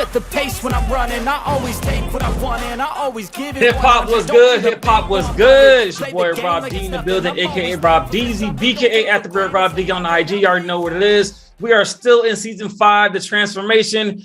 up the pace when I'm running. I always take what I want and I always give it. Hip hop was good. Hip hop was good. It's your boy Rob D in the building, aka Rob Deezy, BKA at the bird Rob D on the IG. You already know what it is. We are still in season 5, The Transformation.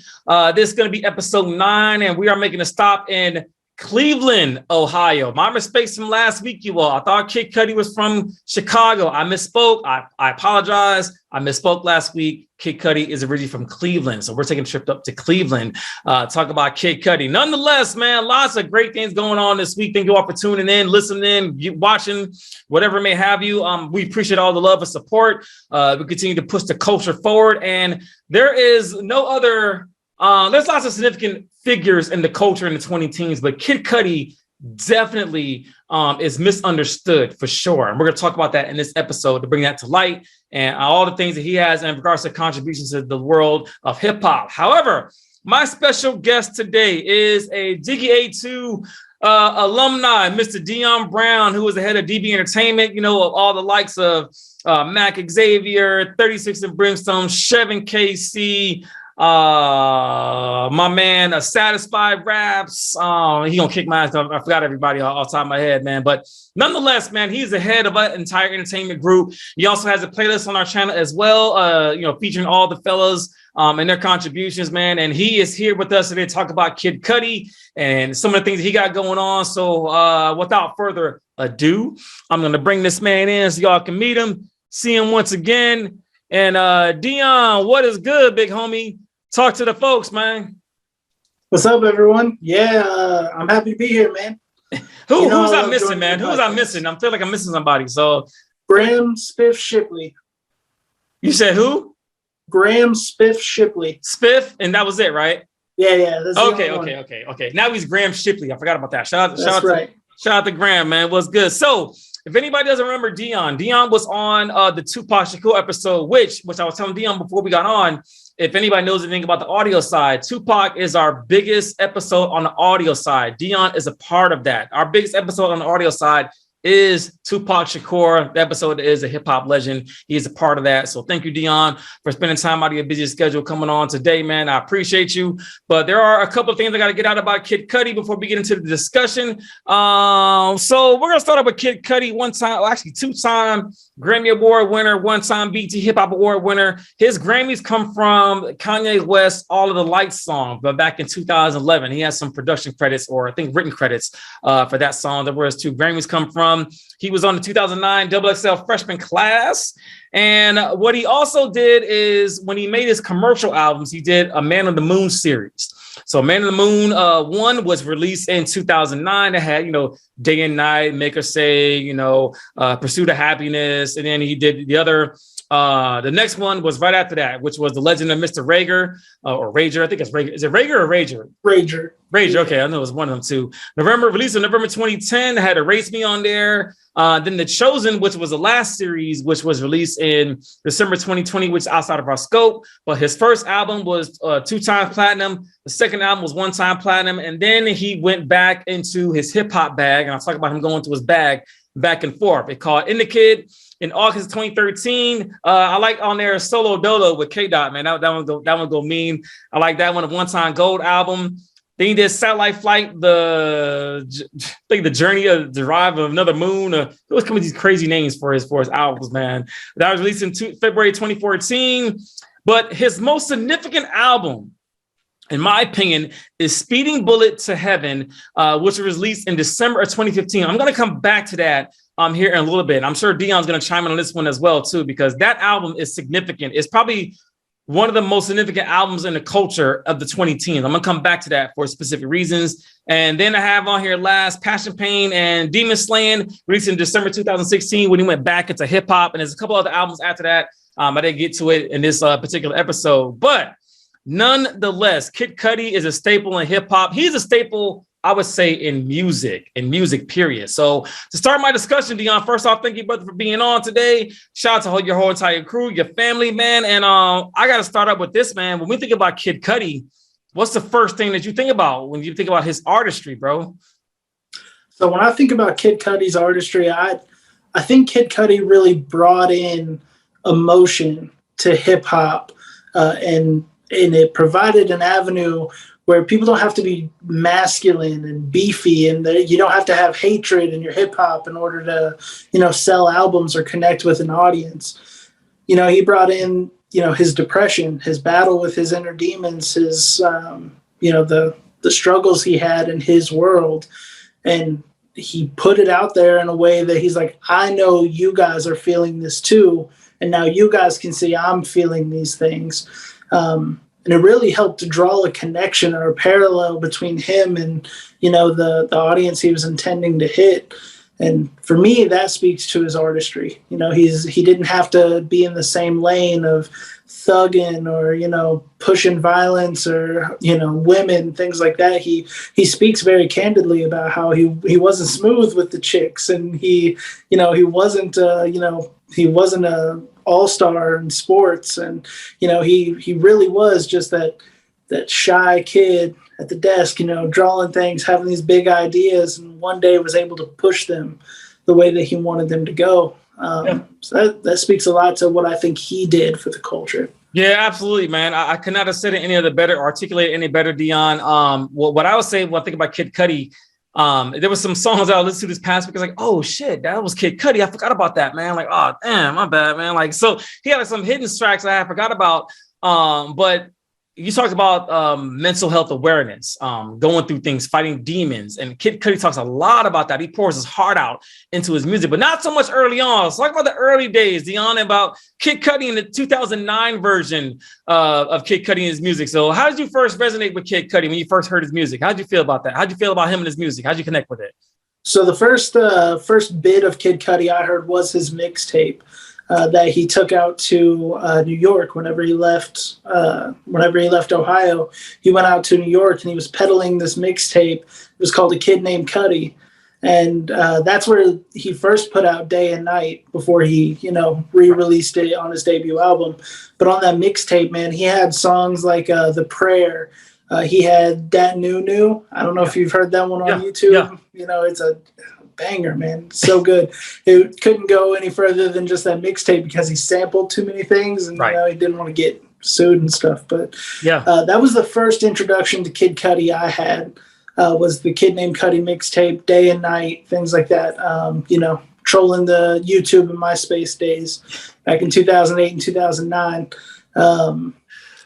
This is going to be episode 9, and we are making a stop in Cleveland, Ohio. My mistakes from last week, you all. I thought Kid Cudi was from Chicago. I misspoke. I apologize. I misspoke last week. Kid Cudi is originally from Cleveland. So we're taking a trip up to Cleveland, talk about Kid Cudi. Nonetheless, man, lots of great things going on this week. Thank you all for tuning in, listening, watching, whatever may have you. We appreciate all the love and support. We continue to push the culture forward. And there is no other, there's lots of significant figures in the culture in the 20 teens, but Kid Cudi definitely is misunderstood for sure. And we're going to talk about that in this episode to bring that to light and all the things that he has in regards to contributions to the world of hip hop. However, my special guest today is a Diggie A-2 alumni, Mr. Deion Brown, who was the head of DB Entertainment, you know, of all the likes of Mac Xavier, 36 and Brimstone, Chevin KC, my man, Satisfied Raps. He gonna kick my ass. I forgot everybody off the top of my head, man. But nonetheless, man, he's the head of an entire entertainment group. He also has a playlist on our channel as well, you know, featuring all the fellas and their contributions, man. And he is here with us today to talk about Kid Cudi and some of the things that he got going on. So without further ado, I'm gonna bring this man in so y'all can meet him, see him once again. And Deion, what is good, big homie? Talk to the folks, man. What's up, everyone? Yeah, I'm happy to be here, man. Who's I missing, man? Who's I missing? I feel like I'm missing somebody. So Graham Spiff Shipley. You said who? Graham Spiff Shipley. Spiff, and that was it, right? Yeah. That's Okay. Now he's Graham Shipley. I forgot about that. Shout out to Graham, man. What's good? So if anybody doesn't remember Deion was on the Tupac Shakur episode, which I was telling Deion before we got on. If anybody knows anything about the audio side, Tupac is our biggest episode on the audio side. Deion is a part of that. Our biggest episode on the audio side is Tupac Shakur. The episode is a hip hop legend. He is a part of that. So thank you, Deion, for spending time out of your busy schedule coming on today, man. I appreciate you. But there are a couple of things I got to get out about Kid Cudi before we get into the discussion. So we're going to start off with Kid Cudi, two-time Grammy Award winner, one-time BET Hip Hop Award winner. His Grammys come from Kanye West, All of the Lights song, but back in 2011. He has some production credits, or I think written credits for that song. That's where his 2 Grammys come from. He was on the 2009 XXL freshman class. And what he also did is when he made his commercial albums, he did a Man on the Moon series. So Man on the Moon 1 was released in 2009. It had, you know, Day and Night, Make Her Say, you know, Pursuit of Happiness. And then he did the other. The next one was right after that, which was The Legend of Mr. Rager or Rager. I think it's Rager. Is it Rager or Rager? Rager. Okay, I know it was one of them too. Released in November 2010, had Erase Me on there. Then The Chosen, which was the last series, which was released in December 2020, which is outside of our scope. But his first album was 2-time platinum. The second album was 1-time platinum. And then he went back into his hip hop bag. And I'll talk about him going to his bag back and forth. It called In the Kid. In August 2013, I like on there Solo Dolo with K-Dot, man. That one go mean. I like that one, a 1-time gold album. Then he did Satellite Flight, the Journey of the Arrival of Another Moon. He was coming with these crazy names for his albums, man. That was released in February 2014. But his most significant album, in my opinion, is Speeding Bullet to Heaven, which was released in December of 2015. I'm going to come back to that here in a little bit. I'm sure Deion's going to chime in on this one as well, too, because that album is significant. It's probably one of the most significant albums in the culture of the 20 teens. I'm going to come back to that for specific reasons. And then I have on here last Passion Pain and Demon Slaying, released in December 2016 when he went back into hip hop. And there's a couple other albums after that. I didn't get to it in this particular episode. But nonetheless, Kid Cudi is a staple in hip hop. He's a staple, I would say, in music period. So to start my discussion, Deion, first off, thank you, brother, for being on today. Shout out to your whole entire crew, your family, man. And I got to start up with this, man. When we think about Kid Cudi, what's the first thing that you think about when you think about his artistry, bro? So when I think about Kid Cudi's artistry, I think Kid Cudi really brought in emotion to hip hop, and it provided an avenue where people don't have to be masculine and beefy, and you don't have to have hatred in your hip hop in order to, sell albums or connect with an audience. He brought in, his depression, his battle with his inner demons, his, the struggles he had in his world. And he put it out there in a way that he's like, I know you guys are feeling this too. And now you guys can see I'm feeling these things. And it really helped to draw a connection or a parallel between him and, the audience he was intending to hit. And for me, that speaks to his artistry. He didn't have to be in the same lane of thugging or, pushing violence or, women, things like that. He speaks very candidly about how he wasn't smooth with the chicks, and he wasn't, he wasn't a all-star in sports, and he really was just that shy kid at the desk, drawing things, having these big ideas, and one day was able to push them the way that he wanted them to go. So that speaks a lot to what I think he did for the culture. Yeah, absolutely, man. I could not have said it any other better, articulate any better, Deion. What I would say when I think about Kid Cudi, there was some songs I listened to this past week. I was like, oh shit, that was Kid Cudi. I forgot about that, man. Like, oh damn, my bad, man. Like, so he had some hidden tracks I forgot about. But you talked about mental health awareness, going through things, fighting demons. And Kid Cudi talks a lot about that. He pours his heart out into his music, but not so much early on. Let's talk about the early days, Deion, about Kid Cudi in the 2009 version of Kid Cudi and his music. So how did you first resonate with Kid Cudi when you first heard his music? How did you feel about that? How did you feel about him and his music? How did you connect with it? So the first bit of Kid Cudi I heard was his mixtape. That he took out to New York whenever he left Ohio. He went out to New York and he was peddling this mixtape. It was called A Kid Named Cudi. And that's where he first put out Day and Night before he, re-released it on his debut album. But on that mixtape, man, he had songs like The Prayer. He had Dat New New. I don't know if you've heard that one on YouTube. Yeah. It's a banger, man. So good. It couldn't go any further than just that mixtape because he sampled too many things, and he didn't want to get sued and stuff. But that was the first introduction to Kid Cudi I had. Was the Kid Named Cudi mixtape, Day and Night, things like that. Trolling the YouTube and MySpace days back in 2008 and 2009.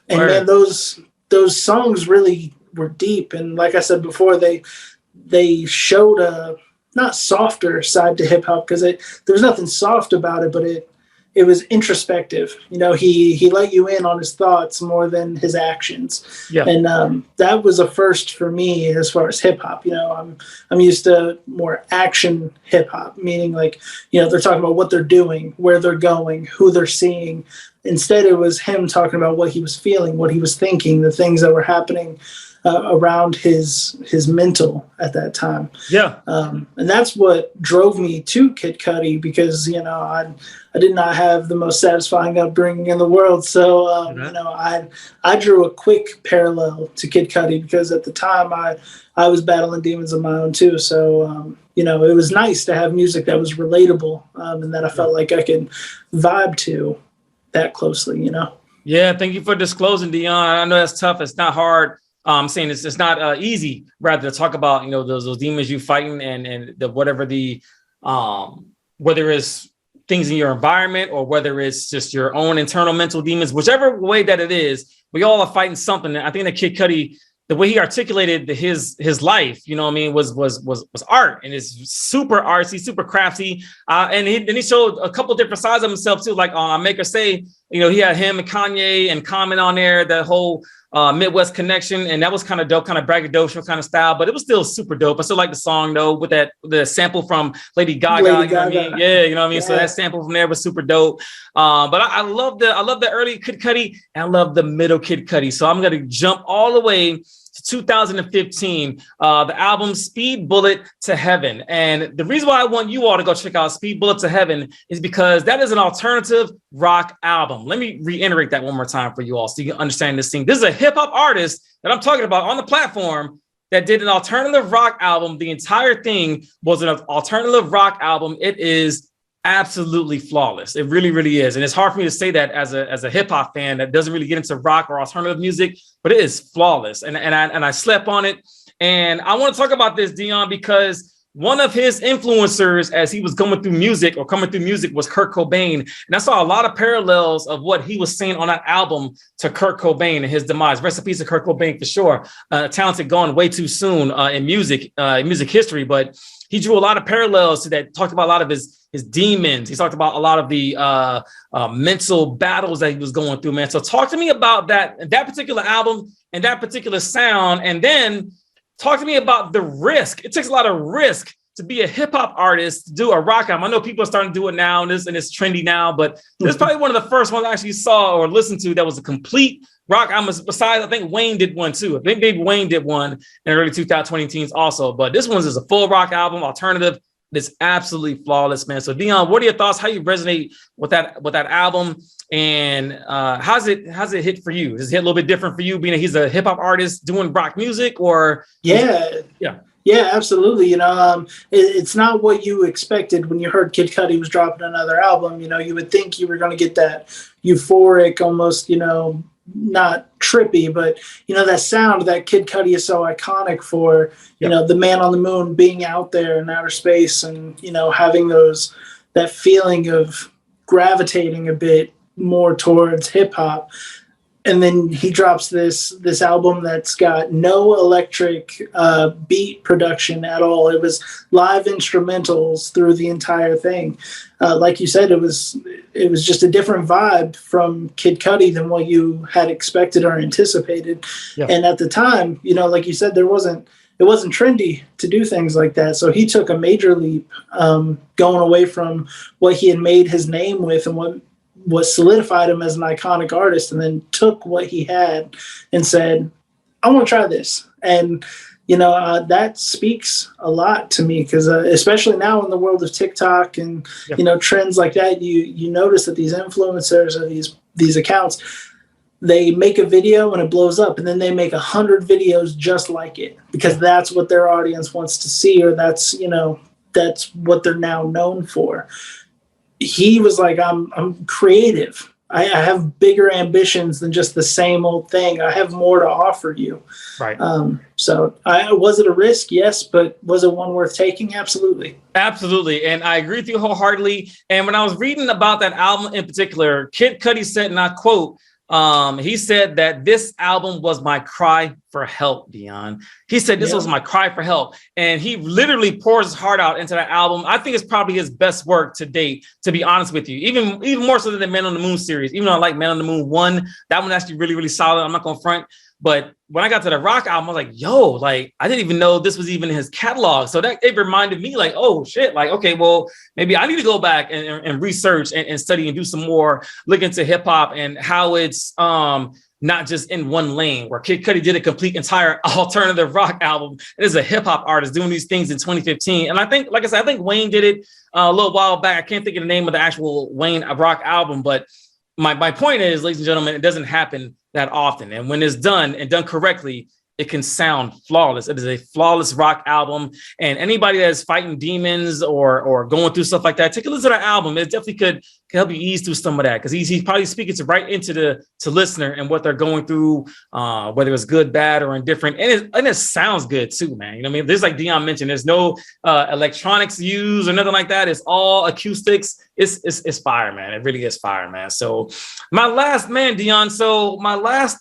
Man, those songs really were deep, and like I said before, they showed a not softer side to hip hop, because there was nothing soft about it, but it was introspective. He let you in on his thoughts more than his actions. Yeah. And that was a first for me as far as hip hop. I'm used to more action hip hop, meaning like, they're talking about what they're doing, where they're going, who they're seeing. Instead, it was him talking about what he was feeling, what he was thinking, the things that were happening around his mental at that time. Yeah. And that's what drove me to Kid Cudi, because, I did not have the most satisfying upbringing in the world. So, I drew a quick parallel to Kid Cudi because at the time I was battling demons of my own too. So, it was nice to have music that was relatable and that I felt like I could vibe to that closely, Yeah. Thank you for disclosing, Deion. I know that's tough. It's not hard. I'm saying it's not easy, rather, to talk about, those demons you fighting and the whatever the whether it's things in your environment or whether it's just your own internal mental demons, whichever way that it is, we all are fighting something. And I think that Kid Cudi, the way he articulated his life, was art, and it's super artsy, super crafty. And he showed a couple different sides of himself too. Like on Make Her Say, he had him and Kanye and Common on there, that whole Midwest connection, and that was kind of dope, kind of braggadocious kind of style, but it was still super dope. I still like the song though, with the sample from Lady Gaga. You know what I mean? Yeah, you know what I mean. Yeah. So that sample from there was super dope. But I love the early Kid Cudi, and I love the middle Kid Cudi. So I'm gonna jump all the way to 2015, the album Speed Bullet to Heaven. And the reason why I want you all to go check out Speed Bullet to Heaven is because that is an alternative rock album. Let me reiterate that one more time for you all so you can understand this thing. This is a hip hop artist that I'm talking about on the platform that did an alternative rock album. The entire thing was an alternative rock album. It is absolutely flawless. It really, really is. And it's hard for me to say that as a hip hop fan that doesn't really get into rock or alternative music, but it is flawless. And I slept on it. And I want to talk about this, Deion, because one of his influencers as he was coming through music was Kurt Cobain. And I saw a lot of parallels of what he was saying on that album to Kurt Cobain and his demise. Rest in peace to Kurt Cobain for sure. Talented gone way too soon in music history. But he drew a lot of parallels to that, talked about a lot of his demons. He talked about a lot of the mental battles that he was going through, man. So talk to me about that particular album and that particular sound. And then talk to me about the risk. It takes a lot of risk to be a hip hop artist, to do a rock album. I know people are starting to do it now, and it's trendy now, but this is probably one of the first ones I actually saw or listened to that was a complete rock album. Besides, I think Wayne did one too. I think maybe Wayne did one in the early 2020 teens also, but this one's is a full rock album, alternative. It's absolutely flawless, man. So Deion, what are your thoughts? How you resonate with that album? And how's it hit for you? Does it hit a little bit different for you, being he's a hip hop artist doing rock music, or? Yeah, absolutely. You know, it's not what you expected when you heard Kid Cudi was dropping another album. You know, you would think you were going to get that euphoric, almost, you know, not trippy, but, you know, that sound that Kid Cudi is so iconic for, you know, the man on the moon being out there in outer space and, you know, having that feeling of gravitating a bit more towards hip hop. And then he drops this album that's got no electric beat production at all. It was live instrumentals through the entire thing. Like you said, it was just a different vibe from Kid Cudi than what you had expected or anticipated. Yeah. And at the time, you know, like you said, it wasn't trendy to do things like that. So he took a major leap, going away from what he had made his name with and what solidified him as an iconic artist, and then took what he had and said, I want to try this. And, you know, that speaks a lot to me because especially now in the world of TikTok and, you know, trends like that, you notice that these influencers or these accounts, they make a video and it blows up, and then they make 100 videos just like it because that's what their audience wants to see, or that's what they're now known for. He was like, I'm creative. I have bigger ambitions than just the same old thing. I have more to offer you. Right. So was it a risk? Yes. But was it one worth taking? Absolutely. Absolutely. And I agree with you wholeheartedly. And when I was reading about that album in particular, Kid Cudi said, and I quote, he said that this album was my cry for help, Deion. He said this was my cry for help. And he literally pours his heart out into that album. I think it's probably his best work to date, to be honest with you. Even more so than the Man on the Moon series. Even though I like Man on the Moon 1, that one actually really, really solid. I'm not going to front. But when I got to the rock album, I was like, yo, like, I didn't even know this was even his catalog. So that it reminded me like, oh shit, like, okay, well, maybe I need to go back and research and study and do some more, look into hip hop and how it's not just in one lane, where Kid Cudi did a complete entire alternative rock album. It is a hip hop artist doing these things in 2015. And I think, like I said, I think Wayne did it a little while back. I can't think of the name of the actual Wayne rock album, but my point is, ladies and gentlemen, it doesn't happen that often. And when it's done and done correctly, it can sound flawless. It is a flawless rock album. And anybody that is fighting demons or going through stuff like that, take a listen to that album. It definitely could help you ease through some of that, because he's probably speaking right into the listener and what they're going through, whether it's good, bad, or indifferent. And it sounds good too, man. You know what I mean? There's, like Deion mentioned, there's no electronics used or nothing like that. It's all acoustics. It's fire, man. It really is fire, man. So my last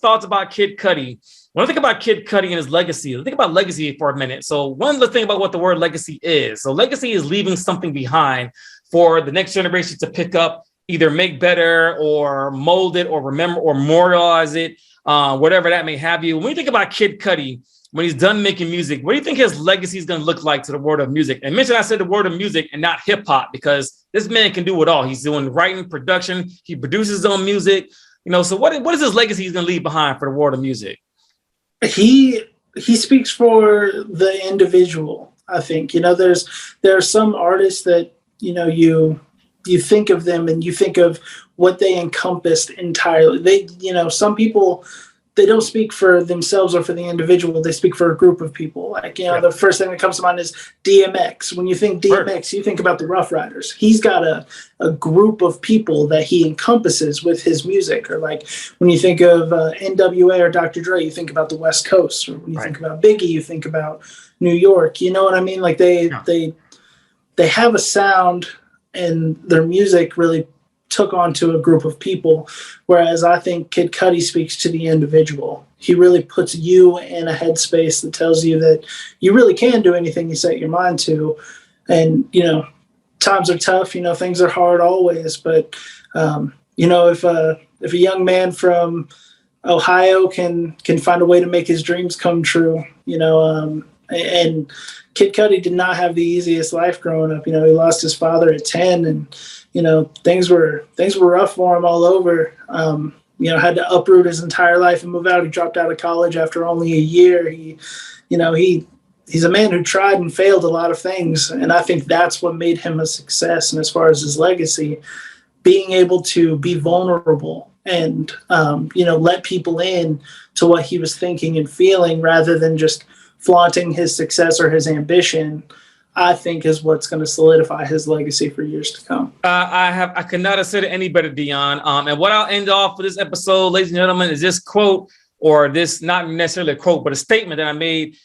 thoughts about Kid Cudi. When I think about Kid Cudi and his legacy, let's think about legacy for a minute. So let's think about what the word legacy is. So legacy is leaving something behind for the next generation to pick up, either make better or mold it or remember or memorialize it, whatever that may have you. When you think about Kid Cudi, when he's done making music, what do you think his legacy is going to look like to the world of music? And mention I said the word of music and not hip hop, because this man can do it all. He's doing writing, production. He produces his own music. You know, so what is his legacy he's going to leave behind for the world of music? He speaks for the individual, I think. You know, there are some artists that, you know, you think of them and you think of what they encompassed entirely. They, you know, some people, they don't speak for themselves or for the individual. They speak for a group of people. Like, the first thing that comes to mind is DMX. When you think DMX, you think about the Rough Riders. He's got a group of people that he encompasses with his music. Or like when you think of NWA or Dr. Dre, you think about the West Coast. Or when you think about Biggie, you think about New York. You know what I mean? Like they have a sound, and their music really took on to a group of people, whereas I think Kid Cudi speaks to the individual. He really puts you in a headspace that tells you that you really can do anything you set your mind to. And, times are tough, things are hard always, but, if a young man from Ohio can find a way to make his dreams come true, and Kid Cudi did not have the easiest life growing up. He lost his father at 10, and things were rough for him all over. Had to uproot his entire life and move out. He dropped out of college after only a year. He's a man who tried and failed a lot of things, and I think that's what made him a success. And as far as his legacy, being able to be vulnerable and let people in to what he was thinking and feeling, rather than just flaunting his success or his ambition, I think is what's going to solidify his legacy for years to come. I could not have said it any better, Deion. And what I'll end off for this episode, ladies and gentlemen, is this quote, or this, not necessarily a quote, but a statement that I made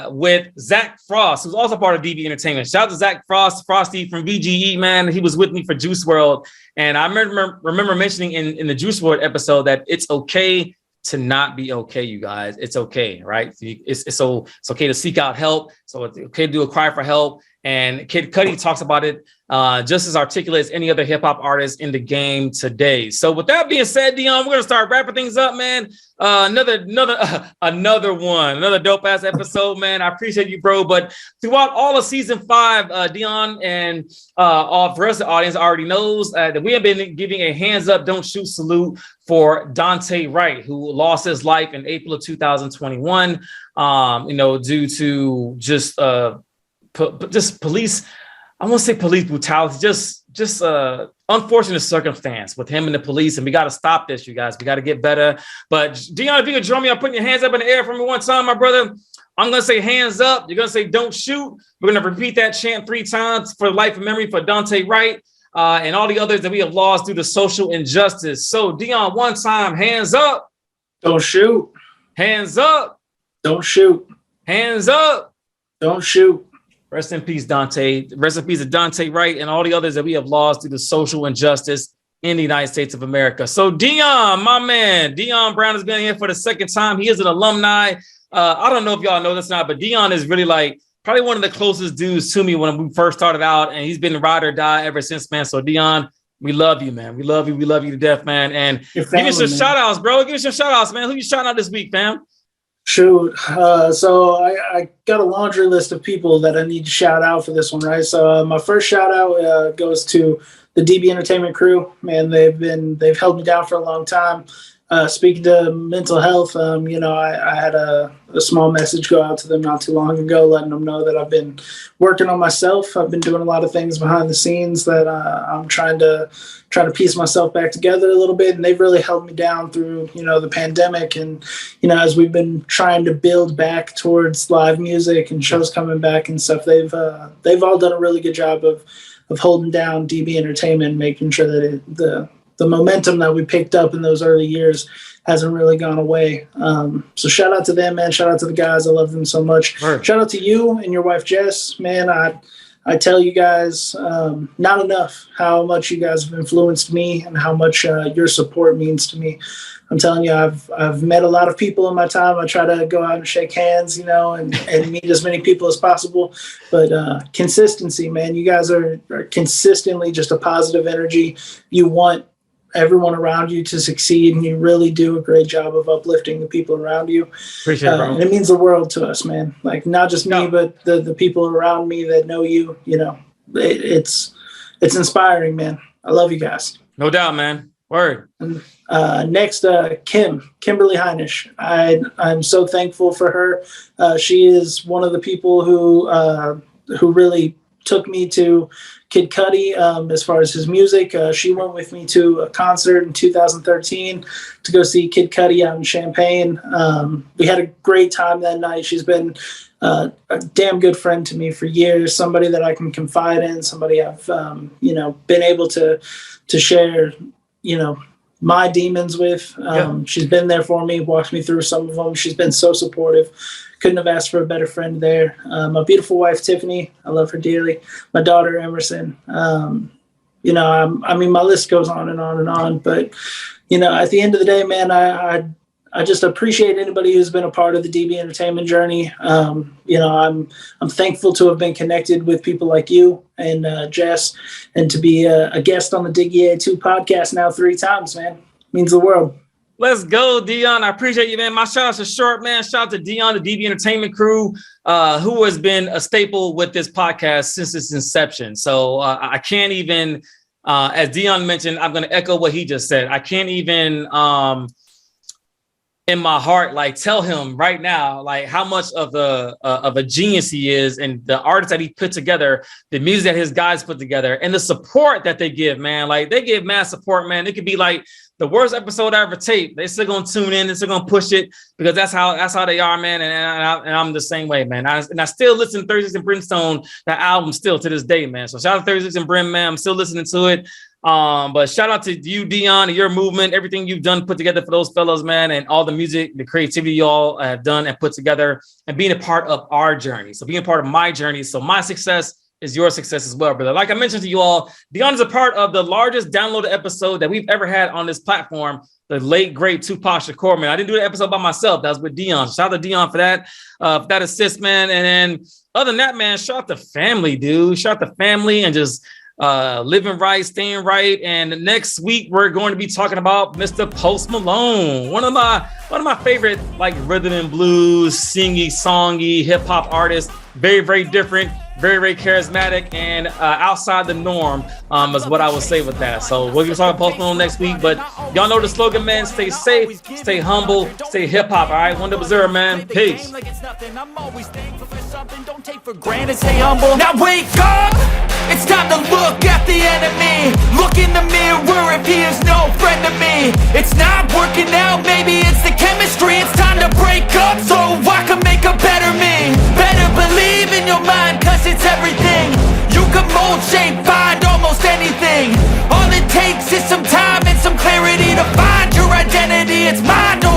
with Zach Frost, who's also part of DB Entertainment. Shout out to Zach Frost, Frosty from VGE, man. He was with me for Juice World. And I remember mentioning in the Juice World episode that it's okay to not be okay, you guys. It's okay, right? It's okay to seek out help. So it's okay to do a cry for help. And Kid Cudi talks about it just as articulate as any other hip hop artist in the game today. So with that being said, Deion, we're gonna start wrapping things up, man. Another dope ass episode, man. I appreciate you, bro. But throughout all of season 5, Deion and all the rest of the audience already knows that we have been giving a hands up, don't shoot salute for Deonte Wright, who lost his life in April of 2021, due to just police, I won't say police brutality, just unfortunate circumstance with him and the police. And we got to stop this, you guys. We got to get better. But Deion, if you could join me on putting your hands up in the air for me one time, my brother. I'm going to say hands up. You're going to say don't shoot. We're going to repeat that chant 3 times for life and memory for Deonte Wright and all the others that we have lost due to social injustice. So Deion, one time, hands up. Don't shoot. Hands up. Don't shoot. Hands up. Don't shoot. Rest in peace, Deonte. Rest in peace to Deonte Wright and all the others that we have lost due to social injustice in the United States of America. So Deion, my man, Deion Brown has been here for the second time. He is an alumni. I don't know if y'all know this or not, but Deion is really like probably one of the closest dudes to me when we first started out, and he's been ride or die ever since, man. So Deion, we love you, man. We love you. We love you to death, man. And give us some shout outs, bro. Give us some shout outs, man. Who you shouting out this week, fam? Shoot. So I got a laundry list of people that I need to shout out for this one, right? So my first shout out goes to the DB Entertainment crew. Man, they've held me down for a long time. Speaking to mental health, I had a small message go out to them not too long ago, letting them know that I've been working on myself. I've been doing a lot of things behind the scenes that I'm trying to piece myself back together a little bit, and they've really held me down through the pandemic. And as we've been trying to build back towards live music and shows coming back and stuff, they've all done a really good job of holding down DB Entertainment, making sure that the momentum that we picked up in those early years hasn't really gone away. So shout out to them, man. Shout out to the guys. I love them so much. Right. Shout out to you and your wife, Jess. Man, I tell you guys not enough how much you guys have influenced me and how much your support means to me. I'm telling you, I've met a lot of people in my time. I try to go out and shake hands, and meet as many people as possible. But consistency, man. You guys are consistently just a positive energy. You want everyone around you to succeed, and you really do a great job of uplifting the people around you. Appreciate it, bro. And it means the world to us, man. Like not just me, but the people around me that know you. It's inspiring, man. I love you guys. No doubt, man. Word. Next, Kimberly Heinisch. I'm so thankful for her. She is one of the people who really took me to Kid Cudi as far as his music. She went with me to a concert in 2013 to go see Kid Cudi out in Champaign. We had a great time that night. She's been a damn good friend to me for years, somebody that I can confide in, somebody I've, been able to share, my demons with. She's been there for me, walked me through some of them. She's been so supportive. Couldn't have asked for a better friend there. My beautiful wife, Tiffany, I love her dearly. My daughter, Emerson. My list goes on and on and on. But, at the end of the day, man, I just appreciate anybody who's been a part of the DB Entertainment journey. I'm thankful to have been connected with people like you and Jess, and to be a guest on the Diggie A-2 podcast now 3 times, man. Means the world. Let's go, Deion. I appreciate you, man. My shout outs are short, man. Shout out to Deion, the DB Entertainment crew, who has been a staple with this podcast since its inception. So I can't even, as Deion mentioned, I'm going to echo what he just said. I can't even, in my heart, tell him right now, how much of a genius he is, and the artists that he put together, the music that his guys put together, and the support that they give, man. They give mad support, man. It could be the worst episode I ever taped. They still gonna tune in. They're still gonna push it, because that's how they are, man. And I'm the same way, man. I still listen to 36 and Brimstone, that album, still to this day, man. So shout out to 36 and Brim, man. I'm still listening to it. But shout out to you, Deion, and your movement, everything you've done, put together for those fellows, man, and all the music, the creativity you all have done and put together, and being a part of our journey. So being a part of my journey. So my success is your success as well, brother. Like I mentioned to you all, Deion is a part of the largest downloaded episode that we've ever had on this platform, the late, great Tupac Shakur, man. I didn't do the episode by myself. That was with Deion. Shout out to Deion for that assist, man. And then other than that, man, shout out to family, dude. Shout out to family, and just living right, staying right. And next week we're going to be talking about Mr. Post Malone, one of my favorite rhythm and blues, singy, songy, hip hop artists. Very, very different, very, very charismatic, and outside the norm, is what I would say with that. So we'll be talking Post Malone next week, but y'all know the slogan, man. Stay safe, stay humble, stay hip hop. All right, 100, man. Peace. Don't take for granted, stay humble. Now wake up! It's time to look at the enemy. Look in the mirror if he is no friend to me. It's not working out, maybe it's the chemistry. It's time to break up so I can make a better me. Better believe in your mind, cause it's everything. You can mold, shape, find almost anything. All it takes is some time and some clarity to find your identity. It's mine, don't